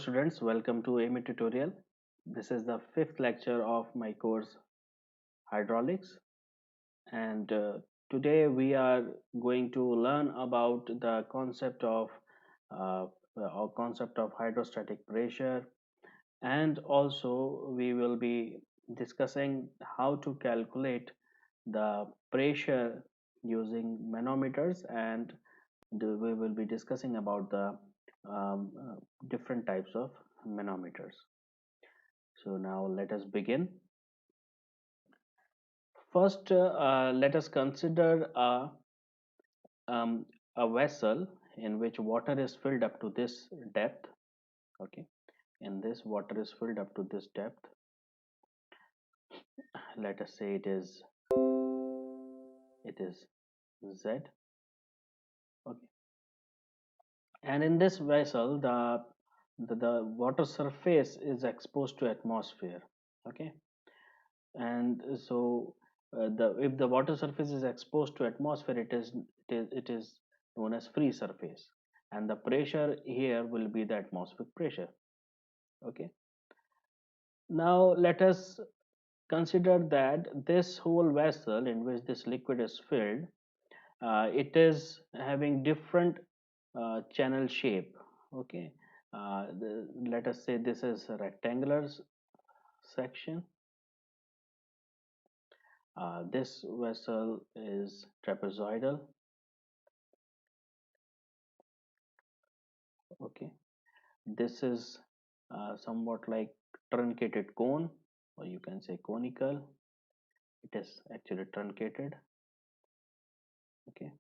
students, welcome to AME tutorial. This is the fifth lecture of my course Hydraulics, and today we are going to learn about the uh, concept of hydrostatic pressure, and also we will be discussing how to calculate the pressure using manometers, and we will be discussing about the different types of manometers. So now let us begin. First, let us consider um, a vessel in which water is filled up to this depth. Okay, in this water is filled up to this depth. Let us say it is Z. Okay, and in this vessel, the water surface is exposed to atmosphere. Okay, and so the if the water surface is exposed to atmosphere, it is known as free surface, and the pressure here will be the atmospheric pressure. Okay, now let us consider that this whole vessel in which this liquid is filled, it is having different channel shape. Okay, let us say this is a rectangular section. This vessel is trapezoidal. Okay, this is somewhat like truncated cone, or you can say conical. It is actually truncated. Okay,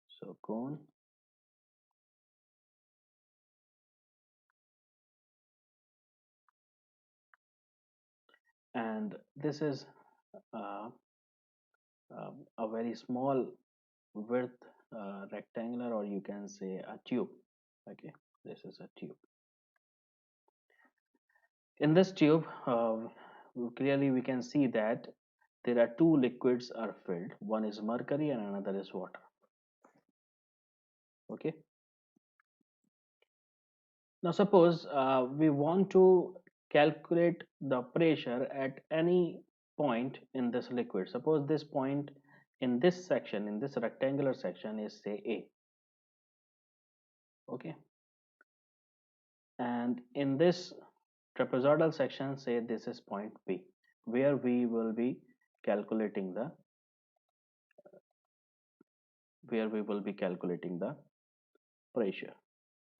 so cone, and this is uh, a very small width rectangular, or you can say a tube. Okay, this is a tube. In this tube, clearly we can see that there are two liquids are filled. One is mercury and another is water. Okay, now suppose we want to calculate the pressure at any point in this liquid. Suppose this point in this section, in this rectangular section, is say A. Okay, and in this trapezoidal section, say this is point B, where we will be calculating the pressure.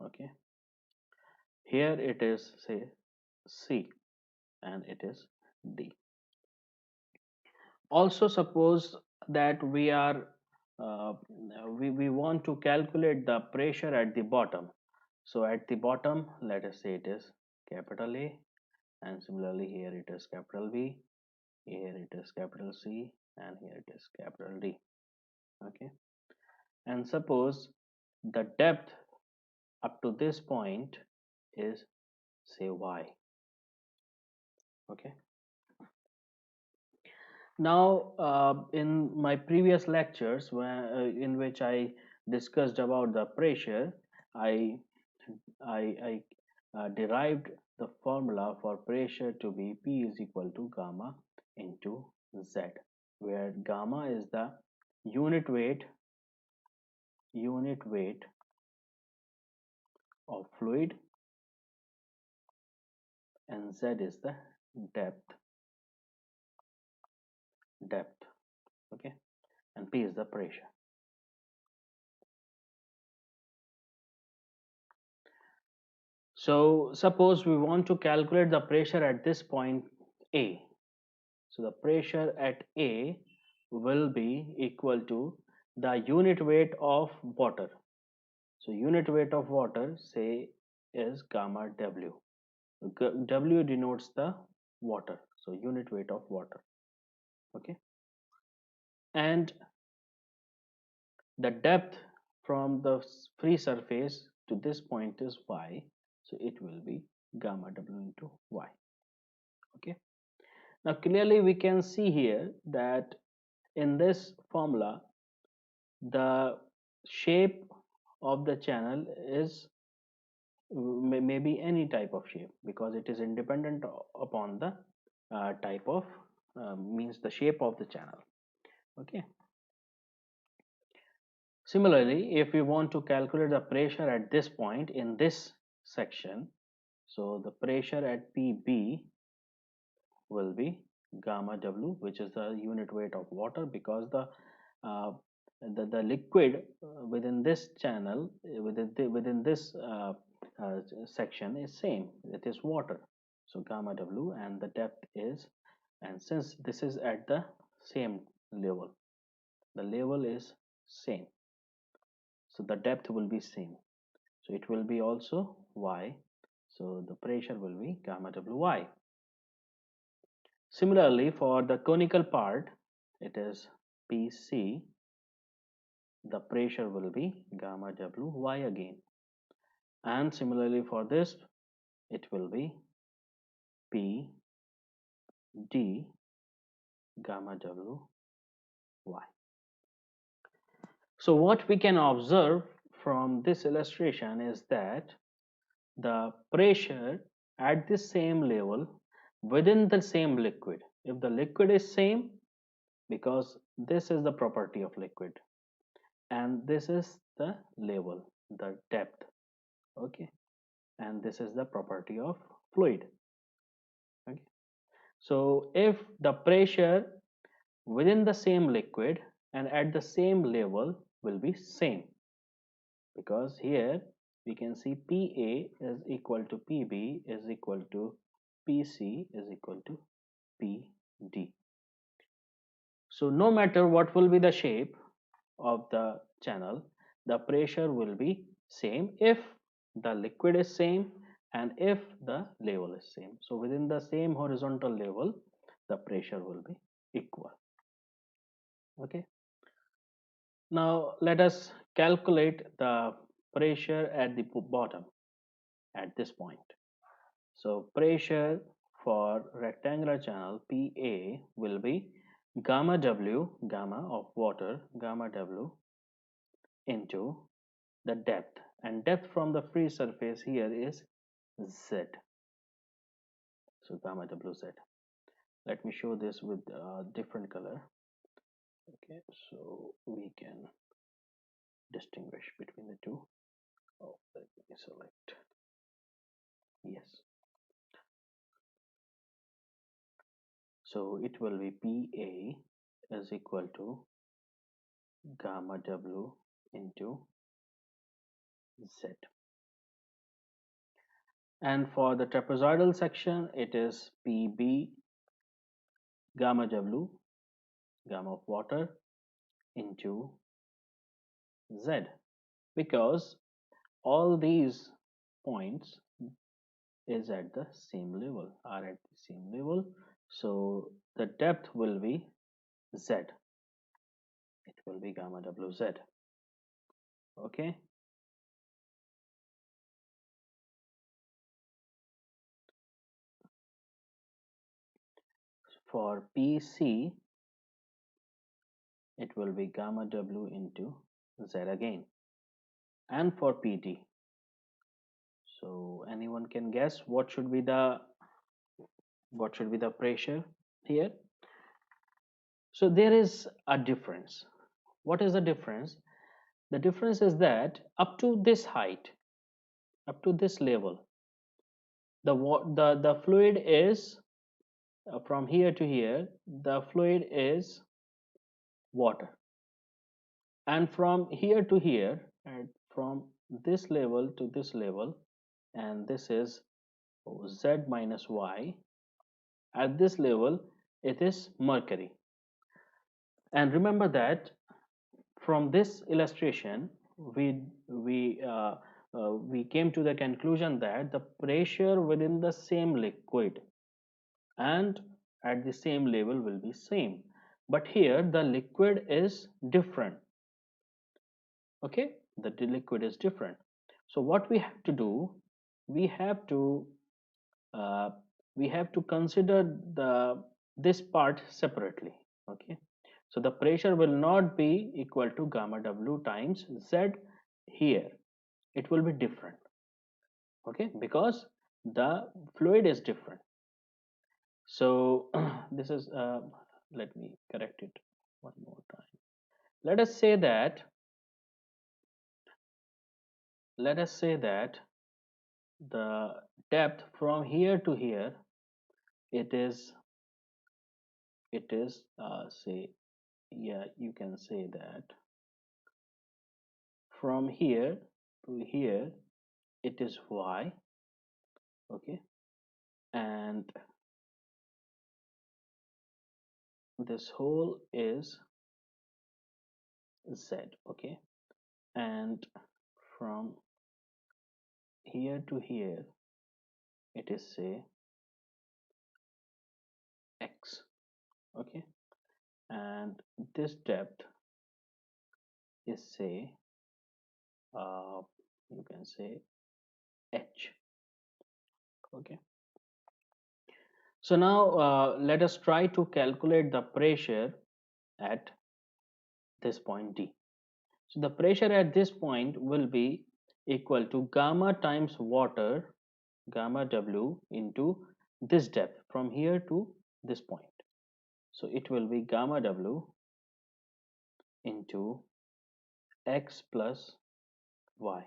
Okay, here it is say C and it is D. Also suppose that we want to calculate the pressure at the bottom. So at the bottom, let us say it is capital A, and similarly here it is capital B, here it is capital C, and here it is capital D. Okay, and suppose the depth up to this point is say Y. Okay, now in my previous lectures in which I discussed about the pressure, I derived the formula for pressure to be P is equal to gamma into Z, where gamma is the unit weight of fluid, and Z is the depth. Okay, and P is the pressure. So suppose we want to calculate the pressure at this point A. So the pressure at A will be equal to the unit weight of water. So unit weight of water, say, is gamma W. W denotes the water, so unit weight of water. Okay, and the depth from the free surface to this point is Y, so it will be gamma W into Y. Okay, now clearly we can see here that in this formula the shape of the channel is maybe any type of shape, because it is independent upon the type of means the shape of the channel. Okay. Similarly, if we want to calculate the pressure at this point in this section, so the pressure at PB will be gamma W, which is the unit weight of water, because uh, the liquid within this channel, within this section is same. It is water. So gamma W, and the depth is, and since this is at the same level, the level is same. So the depth will be same. So it will be also Y. So the pressure will be gamma WY. Similarly, for the conical part, it is PC. The pressure will be gamma WY again. And similarly for this, it will be PD gamma WY. So what we can observe from this illustration is that the pressure at the same level within the same liquid, if the liquid is same, because this is the property of liquid and this is the level, the depth, okay, and this is the property of fluid. Okay, so if the pressure within the same liquid and at the same level will be same, because here we can see PA is equal to PB is equal to PC is equal to PD. So no matter what will be the shape of the channel, the pressure will be same if the liquid is same and if the level is same. So within the same horizontal level, the pressure will be equal. Okay. Now let us calculate the pressure at the bottom at this point. So pressure for rectangular channel PA will be gamma W, gamma of water, gamma W into the depth, and depth from the free surface here is Z. So gamma WZ. Let me show this with a different color. Okay, so we can distinguish between the two. Oh, let me select. Yes. So it will be PA is equal to gamma W into Z. And for the trapezoidal section, it is PB gamma W, gamma of water, into Z, because all these points is at the same level, are at the same level. So the depth will be Z. It will be gamma WZ. Okay. For PC, it will be gamma W into Z again. And for PD, so anyone can guess what should be the pressure here? So there is a difference. What is the difference? The difference is that up to this height, up to this level, the fluid is from here to here, the fluid is water, and from here to here, and from this level to this level, and this is Z minus Y, at this level it is mercury. And remember that from this illustration we came to the conclusion that the pressure within the same liquid and at the same level will be same, but here the liquid is different. Okay, the liquid is different. So what we have to do, we have to uh, consider this part separately. Okay, so the pressure will not be equal to gamma W times Z here, it will be different. okay, because the fluid is different. So this is let me correct it one more time. Let us say that let us say that the depth from here to here, it is say, yeah, you can say that from here to here it is y, okay, and this whole is z, okay, and from here to here it is say x, okay, and this depth is say uh, you can say h, okay. So now let us try to calculate the pressure at this point D. So the pressure at this point will be equal to gamma times water, gamma W, into this depth from here to this point. So it will be gamma W into x plus y,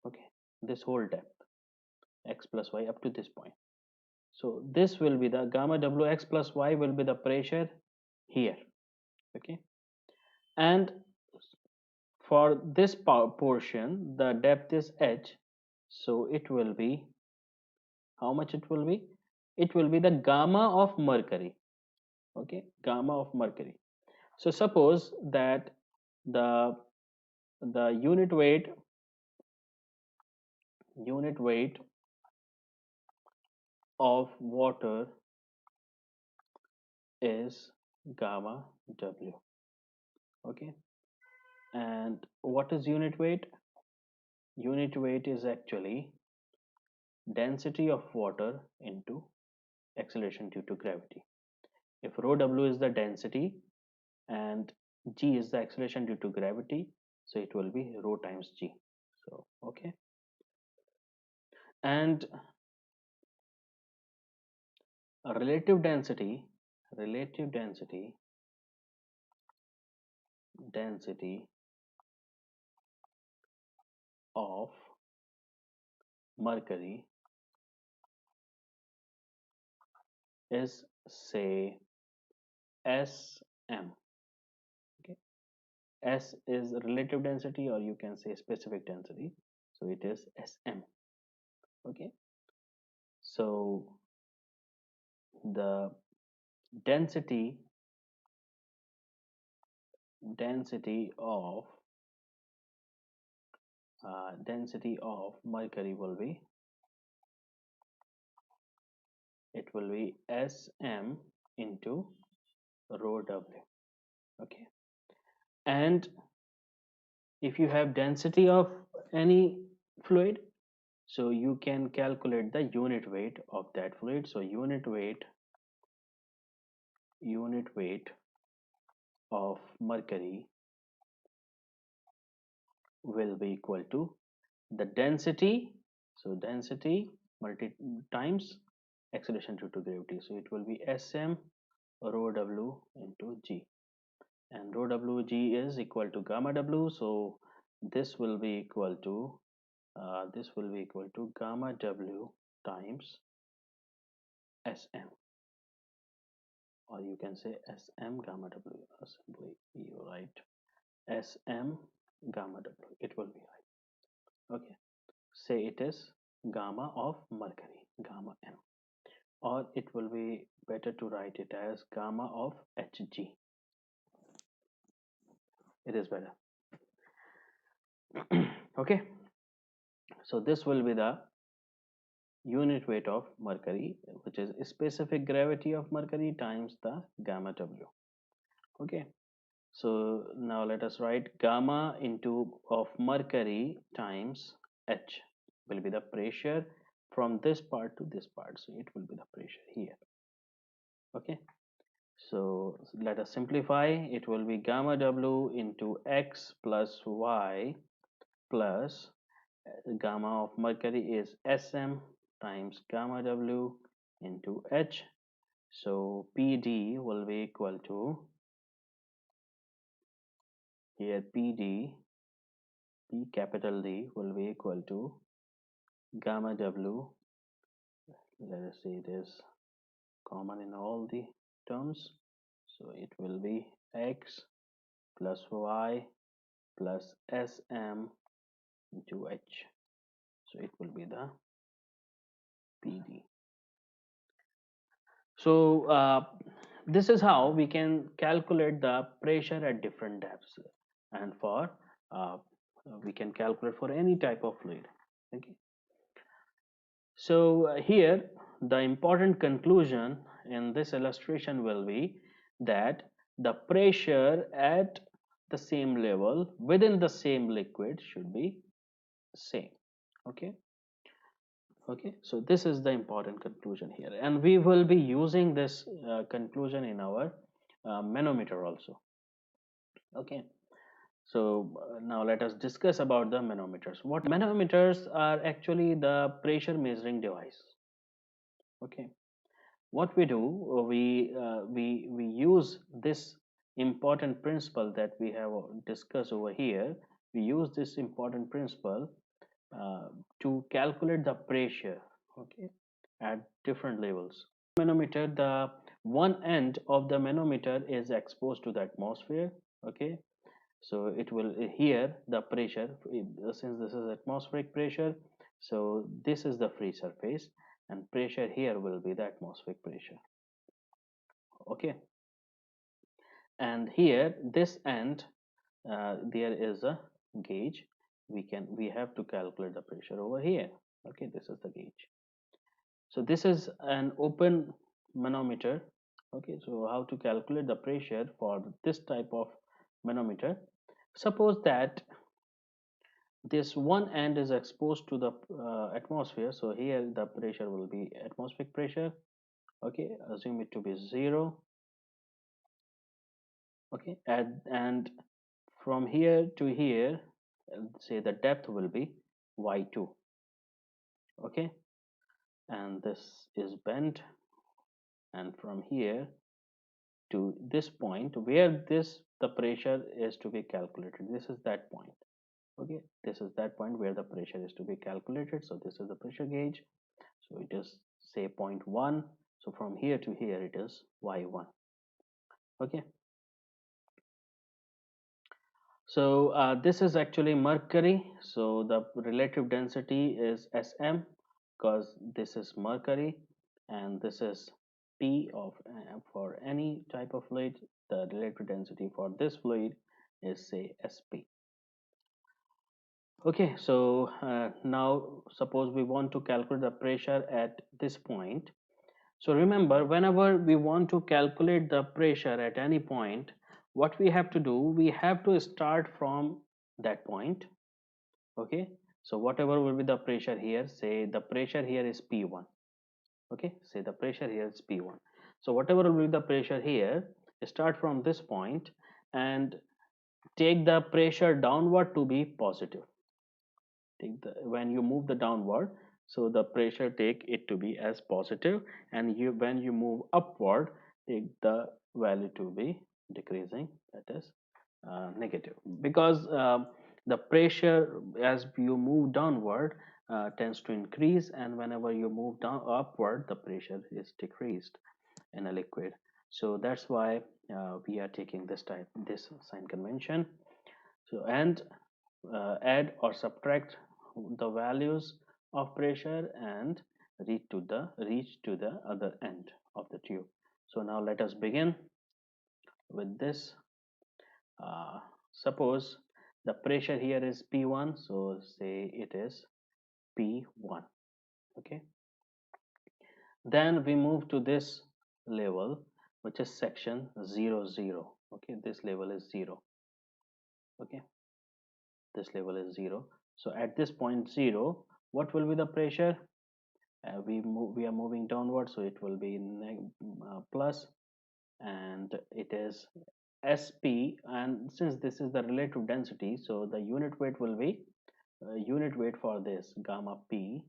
okay, this whole depth, x plus y up to this point. So this will be the gamma W x plus y will be the pressure here, okay. And for this portion, the depth is h, so it will be, how much it will be? It will be the gamma of mercury, okay, gamma of mercury. So suppose that the the unit weight of water is gamma W, okay. And what is unit weight? Unit weight is actually density of water into acceleration due to gravity. If rho W is the density and g is the acceleration due to gravity, so it will be rho times g. So okay, and a relative density of mercury is say Sm, okay. S is relative density, or you can say specific density, so it is Sm, okay. So the density density of mercury will be, it will be Sm into rho W, okay. And if you have density of any fluid, so you can calculate the unit weight of that fluid. So unit weight of mercury will be equal to the density, so density multi times acceleration due to gravity, so it will be Sm rho W into g, and rho W g is equal to gamma W, so this will be equal to gamma W times Sm, or you can say Sm gamma W, simply you write Sm gamma W, it will be right, okay. Say it is gamma of mercury, gamma m, or it will be better to write it as gamma of Hg, it is better. Okay, so this will be the unit weight of mercury, which is specific gravity of mercury times the gamma W, okay. So now let us write gamma into of mercury times H will be the pressure from this part to this part, so it will be the pressure here, okay. So let us simplify, it will be gamma W into x plus y plus Gamma of mercury is Sm times gamma W into H. So PD will be equal to, here PD, P capital D will be equal to gamma W. Let us say it is common in all the terms. So it will be X plus Y plus Sm into H. So it will be the PD. So this is how we can calculate the pressure at different depths, and for uh, we can calculate for any type of fluid. Okay. So here the important conclusion in this illustration will be that the pressure at the same level within the same liquid should be same. Okay. Okay, so this is the important conclusion here, and we will be using this conclusion in our manometer also. Okay, so now let us discuss about the manometers. What manometers are actually the pressure measuring device. Okay, what we do, we use this important principle that we have discussed over here. We use this important principle uh, to calculate the pressure, okay, at different levels. Manometer, the one end of the manometer is exposed to the atmosphere. Okay, so it will, here the pressure, since this is atmospheric pressure, so this is the free surface, and pressure here will be the atmospheric pressure. Okay, and here this end, there is a gauge. We have to calculate the pressure over here. Okay, this is the gauge. So this is an open manometer. Okay, so how to calculate the pressure for this type of manometer? Suppose that this one end is exposed to the atmosphere. So here the pressure will be atmospheric pressure. Okay, assume it to be 0. Okay, and from here to here, say the depth will be y2. Okay, and this is bent, and from here to this point where this the pressure is to be calculated, this is that point. Okay, this is that point where the pressure is to be calculated. So this is the pressure gauge. So it is, say, point 1. So from here to here it is y1. Okay, so this is actually mercury. So the relative density is Sm, because this is mercury, and this is P of for any type of fluid. The relative density for this fluid is, say, Sp. Okay, so now suppose we want to calculate the pressure at this point. So remember, whenever we want to calculate the pressure at any point, what we have to do, we have to start from that point. Okay, so whatever will be the pressure here, say the pressure here is P1. Okay, say the pressure here is P1. So whatever will be the pressure here, start from this point and take the pressure downward to be positive. Take the, when you move the downward, so the pressure take it to be as positive, and you, when you move upward, take the value to be decreasing, that is negative, because the pressure as you move downward tends to increase, and whenever you move down upward, the pressure is decreased in a liquid. So that's why we are taking this sign convention. So, and add or subtract the values of pressure and reach to the other end of the tube. So now let us begin with this. uh, Suppose the pressure here is P1, so say it is P1. Okay, then we move to this level, which is section 00. Okay, this level is 0. Okay, this level is 0. So at this point 0, what will be the pressure? We are moving downward, so it will be plus, and it is Sp, and since this is the relative density, so the unit weight will be unit weight for this gamma p,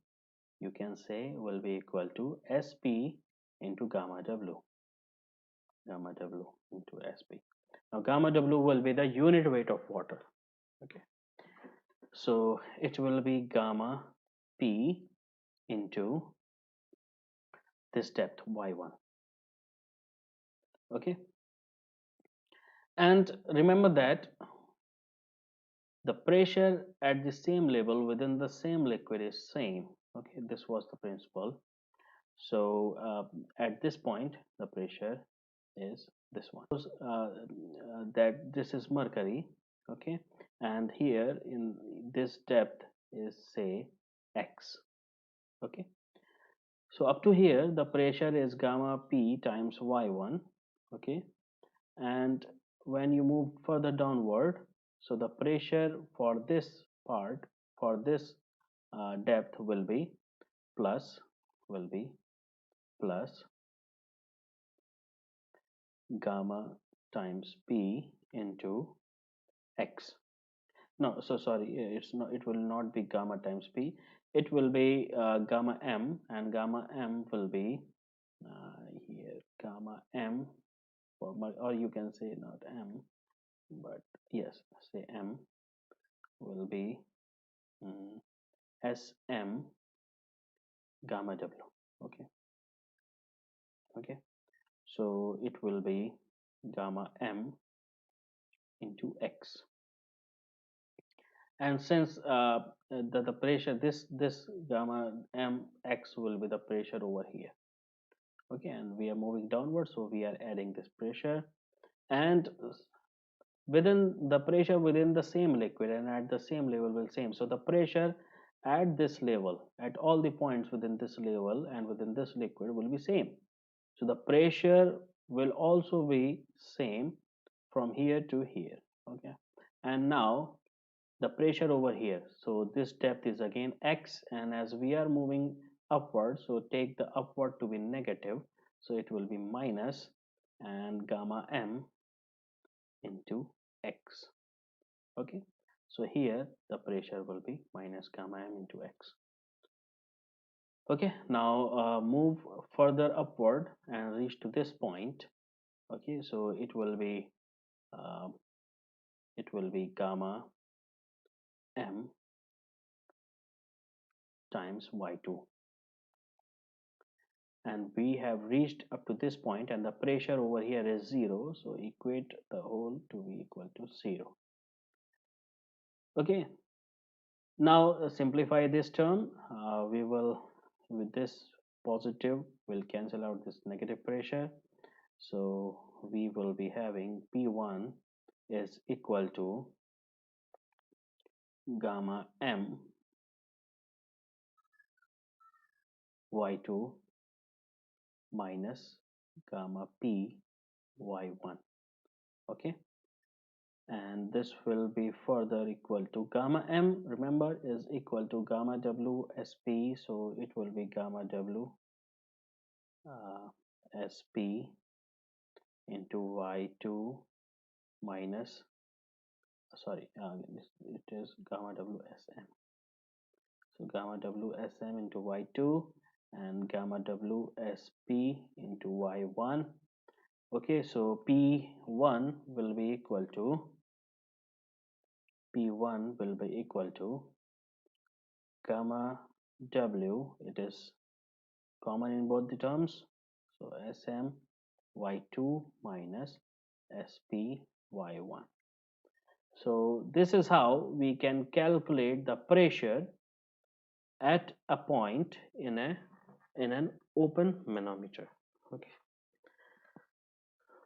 you can say, will be equal to Sp into gamma W into Sp. Now gamma W will be the unit weight of water. Okay, so it will be gamma P into this depth y1. Okay, and remember that the pressure at the same level within the same liquid is same. Okay, this was the principle. So at this point the pressure is this one. That this is mercury. Okay, and here in this depth is say x. Okay, so up to here the pressure is gamma p times y1. Okay, and when you move further downward, so the pressure for this part, for this depth will be plus will be plus gamma times p into x. No, so sorry, it's not, it will not be gamma times p, it will be gamma m, and gamma m will be here gamma m, or you can say not m, but yes, say m will be sm gamma w. Okay, okay, so it will be gamma m into x. And since the pressure, this gamma m x will be the pressure over here. Okay, and we are moving downward, so we are adding this pressure, and within the pressure within the same liquid and at the same level will same. So the pressure at this level, at all the points within this level and within this liquid will be same. So the pressure will also be same from here to here. Okay, and now the pressure over here, so this depth is again x, and as we are moving upward, so take the upward to be negative, so it will be minus and gamma m into x. Okay, so here the pressure will be minus gamma m into x. Okay, now move further upward and reach to this point. Okay, so uh, it will be gamma m times y2, and we have reached up to this point, and the pressure over here is 0, so equate the whole to be equal to 0. Okay, now simplify this term. We will, with this positive, will cancel out this negative pressure, so we will be having P1 is equal to gamma m y2 minus gamma p y1. Okay, and this will be further equal to gamma m, remember, is equal to gamma w sp, so it will be gamma w sp into y2 minus, sorry, it is gamma w sm, so gamma w sm into y2 and gamma w sp into y1. Okay, so p1 will be equal to gamma w, it is common in both the terms, so sm y2 minus sp y1. So this is how we can calculate the pressure at a point in an open manometer. Okay,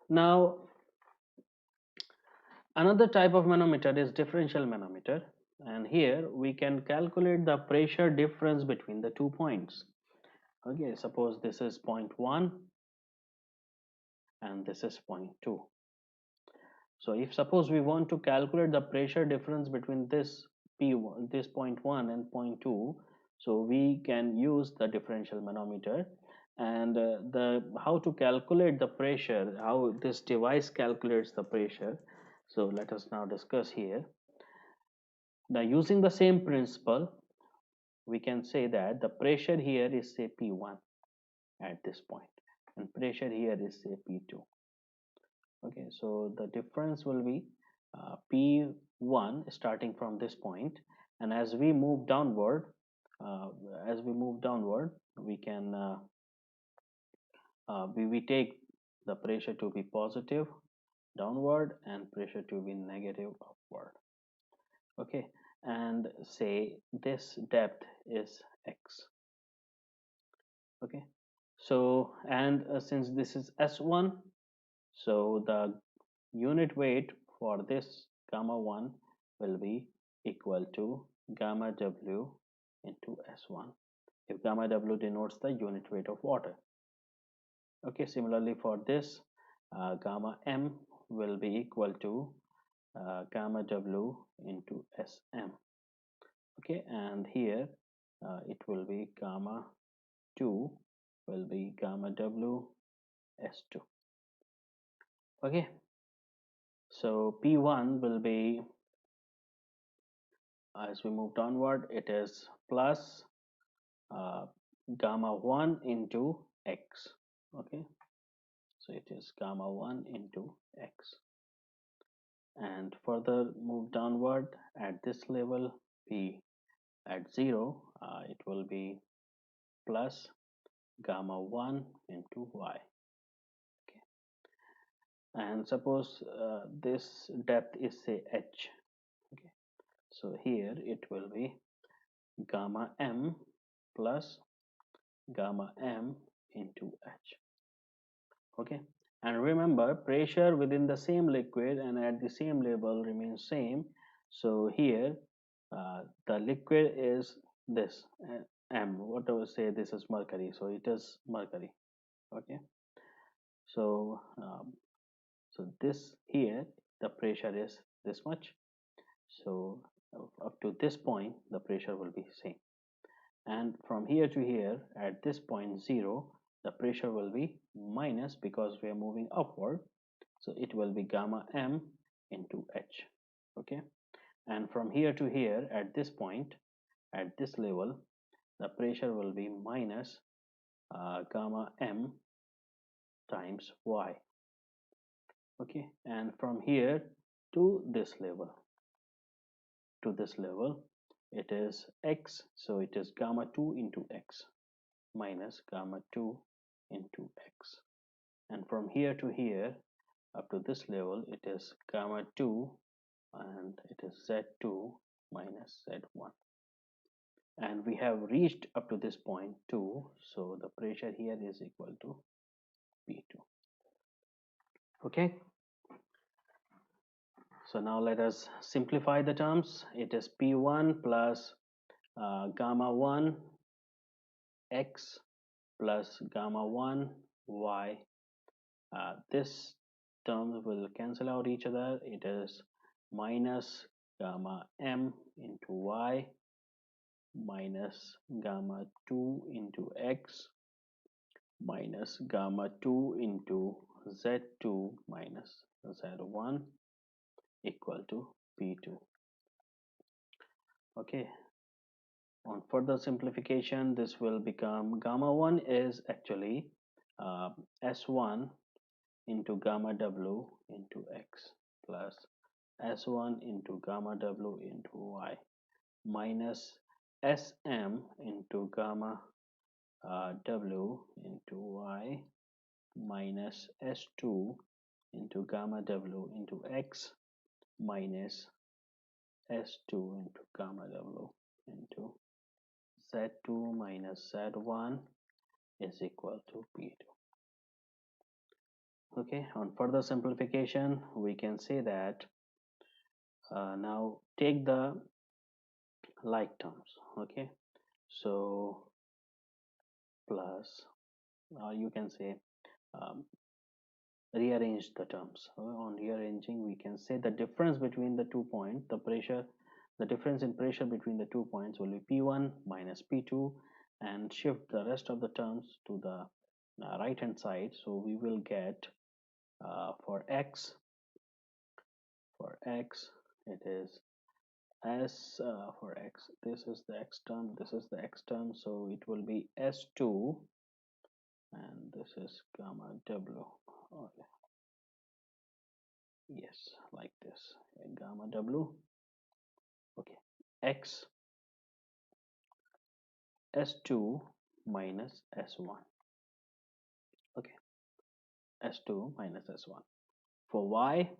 now another type of manometer is differential manometer, and here we can calculate the pressure difference between the 2 points. Okay, suppose this is point 1 and this is point 2. So if suppose we want to calculate the pressure difference between this P1, this point 1 and point 2, so we can use the differential manometer, and the how to calculate the pressure, how this device calculates the pressure. So let us now discuss here. Now using the same principle, we can say that the pressure here is say P1 at this point, and pressure here is say P2. Okay, so the difference will be P1 starting from this point, and as we move downward, uh, we can we take the pressure to be positive downward and pressure to be negative upward. Okay, and say this depth is x. Okay, so and since this is S1, so the unit weight for this gamma 1 will be equal to gamma W into S1, if gamma W denotes the unit weight of water. Okay, similarly for this, gamma M will be equal to gamma W into Sm. Okay, and here it will be gamma 2 will be gamma W S2. Okay, so P1 will be, as we move downward, it is plus uh, gamma 1 into x. Okay, so it is gamma 1 into x, and further move downward at this level p at 0, it will be plus gamma 1 into y. Okay, and suppose this depth is say h. Okay, so here it will be gamma m plus gamma m into h. Okay, and remember, pressure within the same liquid and at the same level remains same. So here the liquid is this m, whatever, say this is mercury, so it is mercury. Okay, so so this here the pressure is this much, so up to this point the pressure will be same, and from here to here at this point 0, the pressure will be minus because we are moving upward, so it will be gamma m into h. Okay, and from here to here at this point, at this level, the pressure will be minus gamma m times y. Okay, and from here to this level, it is x, so it is gamma 2 into x minus gamma 2 into x, and from here to here up to this level it is gamma 2 and it is z2 minus z1, and we have reached up to this point 2, so the pressure here is equal to P2. Okay, so now let us simplify the terms. It is P1 plus gamma 1 x plus gamma 1 y. This terms will cancel out each other. It is minus gamma m into y minus gamma 2 into x minus gamma 2 into z2 minus z1 equal to P2. Okay, on further simplification, this will become gamma 1 is actually S1 into gamma W into X plus S1 into gamma W into Y minus Sm into gamma W into Y minus S2 into gamma W into X minus S2 into gamma W into Z2 minus Z1 is equal to P2. Okay, on further simplification, we can say that now take the like terms. Okay, so plus, you can say rearrange the terms. On rearranging, we can say the difference between the 2 points, the difference in pressure between the 2 points will be P1 minus P2, and shift the rest of the terms to the right hand side. So we will get for x it is S for x, this is the x term, this is the x term, so it will be S2, and this is gamma W. Okay. Yes, like this. Gamma W. Okay. X S2 minus S1. Okay. S2 minus S1. For Y,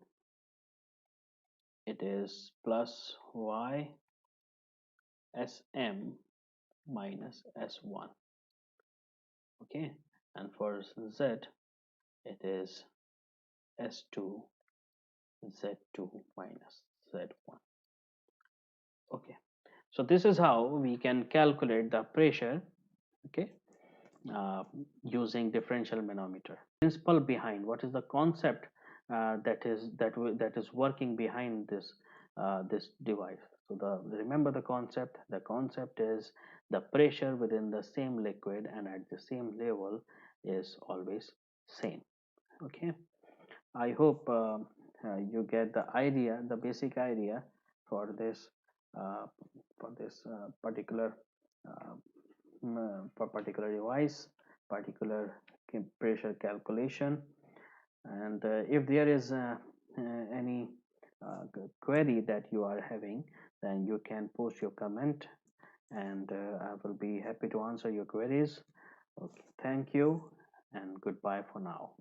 it is plus Y SM minus S1. Okay. And for Z, it is S2 Z2 minus Z1. Okay. So this is how we can calculate the pressure. Okay. uh, Using differential manometer. Principle behind, what is the concept that is working behind this device? So remember the concept. The concept is the pressure within the same liquid and at the same level is always same. Okay. I hope you get the idea, the basic idea for uh, particular uh, for particular device, particular pressure calculation. And if there is any query that you are having, then you can post your comment, and I will be happy to answer your queries. Okay, thank you, and goodbye for now.